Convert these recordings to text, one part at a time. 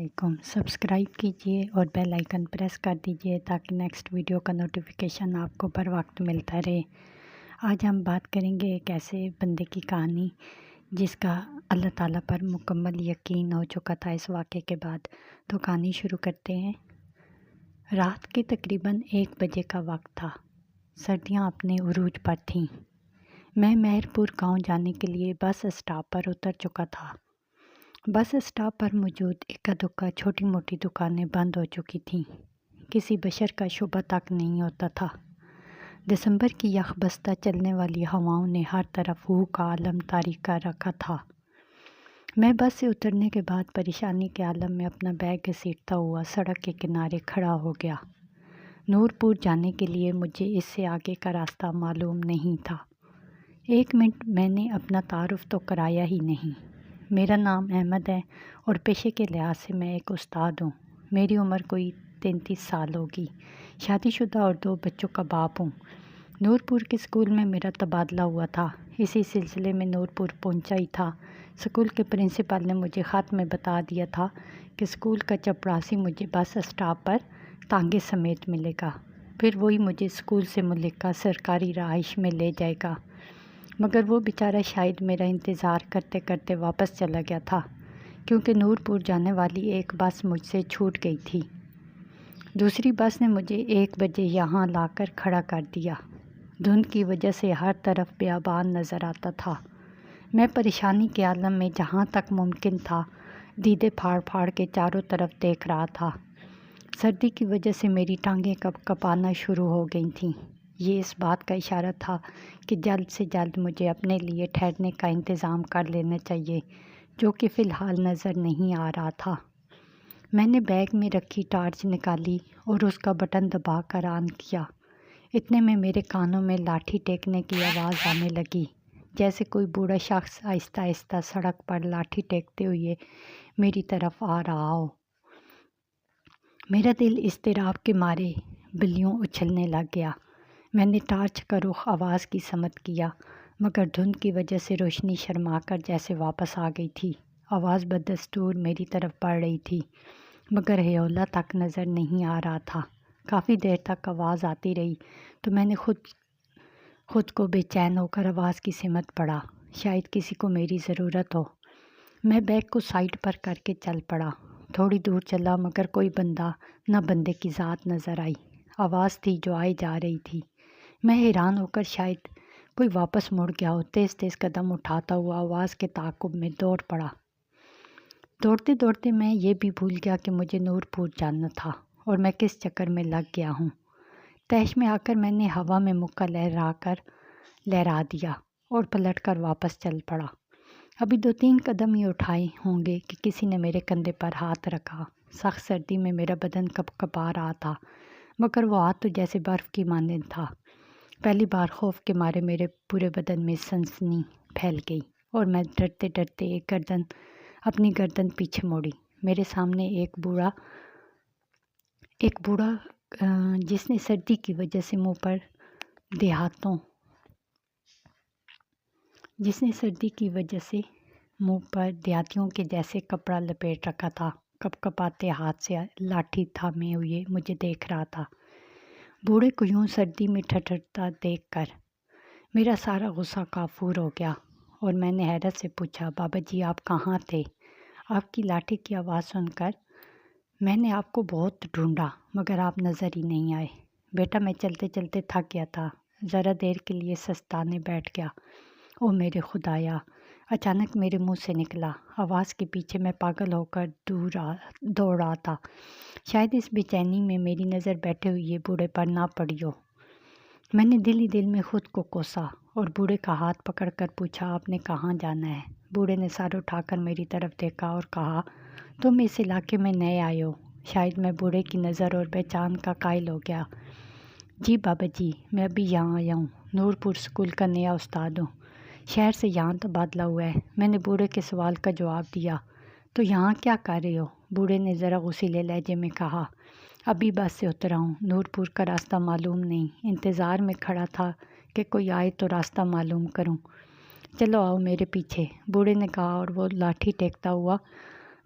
علیکم۔ سبسکرائب کیجئے اور بیل آئیکن پریس کر دیجئے تاکہ نیکسٹ ویڈیو کا نوٹیفیکیشن آپ کو بر وقت ملتا رہے۔ آج ہم بات کریں گے ایک ایسے بندے کی کہانی جس کا اللہ تعالیٰ پر مکمل یقین ہو چکا تھا اس واقعے کے بعد۔ تو کہانی شروع کرتے ہیں۔ رات کے تقریباً 1 بجے کا وقت تھا۔ سردیاں اپنے عروج پر تھیں۔ میں مہر پور گاؤں جانے کے لیے بس اسٹاپ پر اتر چکا تھا۔ بس اسٹاپ پر موجود اکا دکا چھوٹی موٹی دکانیں بند ہو چکی تھیں۔ کسی بشر کا شبہ تک نہیں ہوتا تھا۔ دسمبر کی یخ بستہ چلنے والی ہواؤں نے ہر طرف ہو کا عالم تاریک کر رکھا تھا۔ میں بس سے اترنے کے بعد پریشانی کے عالم میں اپنا بیگ گھسیٹتا ہوا سڑک کے کنارے کھڑا ہو گیا۔ نور پور جانے کے لیے مجھے اس سے آگے کا راستہ معلوم نہیں تھا۔ 1 منٹ میں نے اپنا تعارف تو کرایا ہی نہیں۔ میرا نام احمد ہے اور پیشے کے لحاظ سے میں ایک استاد ہوں۔ میری عمر کوئی 33 سال ہوگی۔ شادی شدہ اور 2 بچوں کا باپ ہوں۔ نور پور کے اسکول میں میرا تبادلہ ہوا تھا۔ اسی سلسلے میں نور پور پہنچا ہی تھا۔ اسکول کے پرنسپل نے مجھے خط میں بتا دیا تھا کہ اسکول کا چپڑاسی مجھے بس اسٹاپ پر تانگے سمیت ملے گا، پھر وہی مجھے اسکول سے ملکہ سرکاری رہائش میں لے جائے گا۔ مگر وہ بیچارہ شاید میرا انتظار کرتے کرتے واپس چلا گیا تھا، کیونکہ نور پور جانے والی ایک بس مجھ سے چھوٹ گئی تھی۔ دوسری بس نے مجھے 1 بجے یہاں لا کر کھڑا کر دیا۔ دھند کی وجہ سے ہر طرف بیابان نظر آتا تھا۔ میں پریشانی کے عالم میں جہاں تک ممکن تھا دیدے پھاڑ پھاڑ کے چاروں طرف دیکھ رہا تھا۔ سردی کی وجہ سے میری ٹانگیں کپ کپانا شروع ہو گئی تھیں۔ یہ اس بات کا اشارہ تھا کہ جلد سے جلد مجھے اپنے لیے ٹھہرنے کا انتظام کر لینا چاہیے، جو کہ فی الحال نظر نہیں آ رہا تھا۔ میں نے بیگ میں رکھی ٹارچ نکالی اور اس کا بٹن دبا کر آن کیا۔ اتنے میں میرے کانوں میں لاٹھی ٹیکنے کی آواز آنے لگی، جیسے کوئی بوڑھا شخص آہستہ آہستہ سڑک پر لاٹھی ٹیکتے ہوئے میری طرف آ رہا ہو۔ میرا دل اضطراب کے مارے بلیوں اچھلنے لگ گیا۔ میں نے ٹارچ کا رخ آواز کی سمت کیا، مگر دھند کی وجہ سے روشنی شرما کر جیسے واپس آ گئی تھی۔ آواز بدستور میری طرف بڑھ رہی تھی، مگر ہیولہ تک نظر نہیں آ رہا تھا۔ کافی دیر تک آواز آتی رہی تو میں نے خود کو بے چین ہو کر آواز کی سمت پڑا، شاید کسی کو میری ضرورت ہو۔ میں بیگ کو سائڈ پر کر کے چل پڑا۔ تھوڑی دور چلا مگر کوئی بندہ نہ بندے کی ذات نظر آئی۔ آواز تھی جو آئی جا رہی تھی۔ میں حیران ہو کر شاید کوئی واپس مڑ گیا ہو، تیز تیز قدم اٹھاتا ہوا آواز کے تعاقب میں دوڑ پڑا۔ دوڑتے دوڑتے میں یہ بھی بھول گیا کہ مجھے نور پور جانا تھا اور میں کس چکر میں لگ گیا ہوں۔ تہش میں آ کر میں نے ہوا میں مکہ لہرا دیا اور پلٹ کر واپس چل پڑا۔ ابھی 2-3 قدم ہی اٹھائے ہوں گے کہ کسی نے میرے کندھے پر ہاتھ رکھا۔ سخت سردی میں میرا بدن کپ کپا رہا تھا، مگر وہ ہاتھ تو جیسے برف کی مانند تھا۔ پہلی بار خوف کے مارے میرے پورے بدن میں سنسنی پھیل گئی اور میں ڈرتے ڈرتے اپنی گردن پیچھے موڑی۔ میرے سامنے ایک بوڑھا جس نے سردی کی وجہ سے منہ پر دیہاتیوں کے جیسے کپڑا لپیٹ رکھا تھا، کپ کپاتے ہاتھ سے لاٹھی تھامے ہوئے مجھے دیکھ رہا تھا۔ بوڑھے کو یوں سردی میں ٹھٹھرتا دیکھ کر میرا سارا غصہ کافور ہو گیا اور میں نے حیرت سے پوچھا، بابا جی آپ کہاں تھے؟ آپ کی لاٹھی کی آواز سن کر میں نے آپ کو بہت ڈھونڈا مگر آپ نظر ہی نہیں آئے۔ بیٹا میں چلتے چلتے تھک گیا تھا، ذرا دیر کے لیے سستانے بیٹھ گیا۔ او میرے خدایا! اچانک میرے منہ سے نکلا۔ آواز کے پیچھے میں پاگل ہو کر دوڑ رہا تھا۔ شاید اس بے چینی میں میری نظر بیٹھے ہوئے بوڑھے پر نہ پڑی ہو۔ میں نے دل ہی دل میں خود کو کوسا اور بوڑھے کا ہاتھ پکڑ کر پوچھا، آپ نے کہاں جانا ہے؟ بوڑھے نے سر اٹھا کر میری طرف دیکھا اور کہا، تم اس علاقے میں نئے آئے ہو؟ شاید میں بوڑھے کی نظر اور پہچان کا قائل ہو گیا۔ جی بابا جی، میں ابھی یہاں آیا ہوں، نور پور اسکول کا نیا استاد ہوں، شہر سے یہاں تبادلہ ہوا ہے۔ میں نے بوڑھے کے سوال کا جواب دیا۔ تو یہاں کیا کر رہے ہو؟ بوڑھے نے ذرا غصیلے لہجے میں کہا، ابھی بس سے اترا ہوں، نور پور کا راستہ معلوم نہیں، انتظار میں کھڑا تھا کہ کوئی آئے تو راستہ معلوم کروں۔ چلو آؤ میرے پیچھے، بوڑھے نے کہا اور وہ لاٹھی ٹیکتا ہوا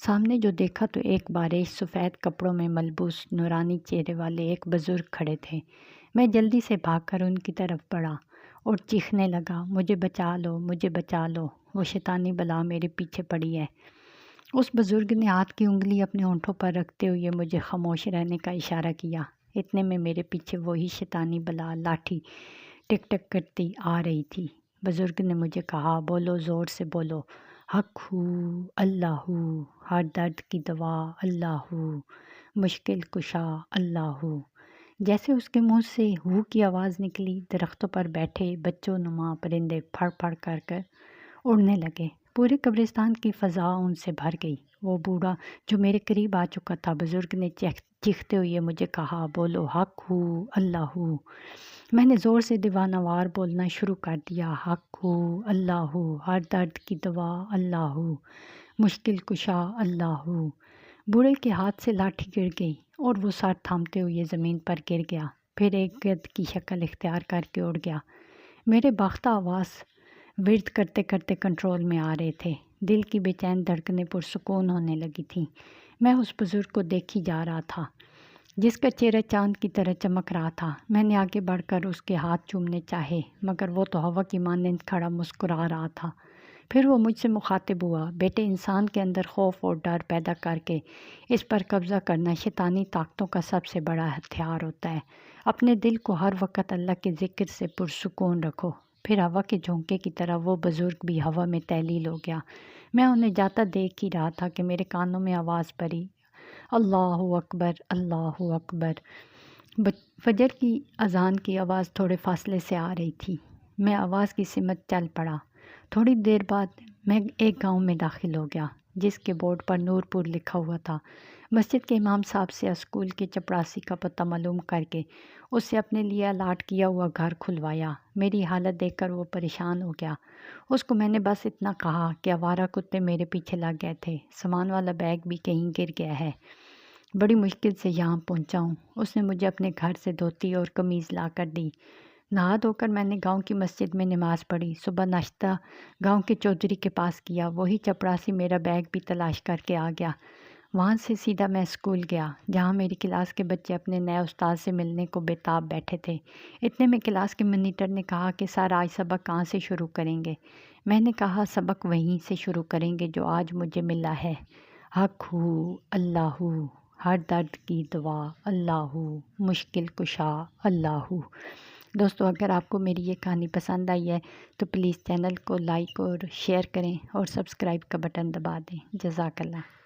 سامنے جو دیکھا تو ایک بارش سفید کپڑوں میں ملبوس نورانی چہرے والے ایک بزرگ کھڑے تھے۔ میں جلدی سے بھاگ کر ان کی طرف بڑھا اور چیخنے لگا، مجھے بچا لو، مجھے بچا لو، وہ شیطانی بلا میرے پیچھے پڑی ہے۔ اس بزرگ نے ہاتھ کی انگلی اپنے ہونٹوں پر رکھتے ہوئے مجھے خاموش رہنے کا اشارہ کیا۔ اتنے میں میرے پیچھے وہی شیطانی بلا لاٹھی ٹک ٹک کرتی آ رہی تھی۔ بزرگ نے مجھے کہا، بولو، زور سے بولو، حق ہو، اللہ ہو، ہر درد کی دوا اللہ ہو، مشکل کشا اللہ ہو۔ جیسے اس کے منہ سے ہو کی آواز نکلی، درختوں پر بیٹھے بچوں نما پرندے پھڑ پھڑ کر اڑنے لگے۔ پورے قبرستان کی فضا ان سے بھر گئی۔ وہ بوڑھا جو میرے قریب آ چکا تھا، بزرگ نے چیختے ہوئے مجھے کہا، بولو، حق ہو، اللہ ہو۔ میں نے زور سے دیوانہ وار بولنا شروع کر دیا، حق ہو، اللہ ہو، ہر درد کی دوا اللہ ہو، مشکل کشا اللہ ہو۔ بوڑھے کے ہاتھ سے لاٹھی گر گئی اور وہ سر تھامتے ہوئے زمین پر گر گیا، پھر ایک گرد کی شکل اختیار کر کے اڑ گیا۔ میرے باختہ آواز ورد کرتے کرتے کنٹرول میں آ رہے تھے۔ دل کی بے چین دھڑکنیں پرسکون ہونے لگی تھیں۔ میں اس بزرگ کو دیکھی جا رہا تھا جس کا چہرہ چاند کی طرح چمک رہا تھا۔ میں نے آگے بڑھ کر اس کے ہاتھ چومنے چاہے، مگر وہ تو ہوا کی مانند کھڑا مسکرا رہا تھا۔ پھر وہ مجھ سے مخاطب ہوا، بیٹے، انسان کے اندر خوف اور ڈر پیدا کر کے اس پر قبضہ کرنا شیطانی طاقتوں کا سب سے بڑا ہتھیار ہوتا ہے۔ اپنے دل کو ہر وقت اللہ کے ذکر سے پرسکون رکھو۔ پھر ہوا کے جھونکے کی طرح وہ بزرگ بھی ہوا میں تحلیل ہو گیا۔ میں انہیں جاتا دیکھ ہی رہا تھا کہ میرے کانوں میں آواز پڑی، اللہ اکبر، اللہ اکبر۔ فجر کی اذان کی آواز تھوڑے فاصلے سے آ رہی تھی۔ میں آواز کی سمت چل پڑا۔ تھوڑی دیر بعد میں ایک گاؤں میں داخل ہو گیا جس کے بورڈ پر نور پور لکھا ہوا تھا۔ مسجد کے امام صاحب سے اسکول کے چپراسی کا پتہ معلوم کر کے اس سے اپنے لیے الاٹ کیا ہوا گھر کھلوایا۔ میری حالت دیکھ کر وہ پریشان ہو گیا۔ اس کو میں نے بس اتنا کہا کہ آوارہ کتے میرے پیچھے لگ گئے تھے، سامان والا بیگ بھی کہیں گر گیا ہے، بڑی مشکل سے یہاں پہنچا ہوں۔ اس نے مجھے اپنے گھر سے دھوتی اور قمیض لا کر دی۔ نہا دھو کر میں نے گاؤں کی مسجد میں نماز پڑھی۔ صبح ناشتہ گاؤں کے چودھری کے پاس کیا۔ وہی چپراسی میرا بیگ بھی تلاش کر کے آ گیا۔ وہاں سے سیدھا میں اسکول گیا جہاں میری کلاس کے بچے اپنے نئے استاد سے ملنے کو بے تاب بیٹھے تھے۔ اتنے میں کلاس کے مانیٹر نے کہا کہ سر، آج سبق کہاں سے شروع کریں گے؟ میں نے کہا، سبق وہیں سے شروع کریں گے جو آج مجھے ملا ہے، حق ہو، اللہ ہو، ہر درد کی دوا اللہ ہو، مشکل کشا اللہ ہو۔ دوستو، اگر آپ کو میری یہ کہانی پسند آئی ہے تو پلیز چینل کو لائک اور شیئر کریں اور سبسکرائب کا بٹن دبا دیں۔ جزاک اللہ۔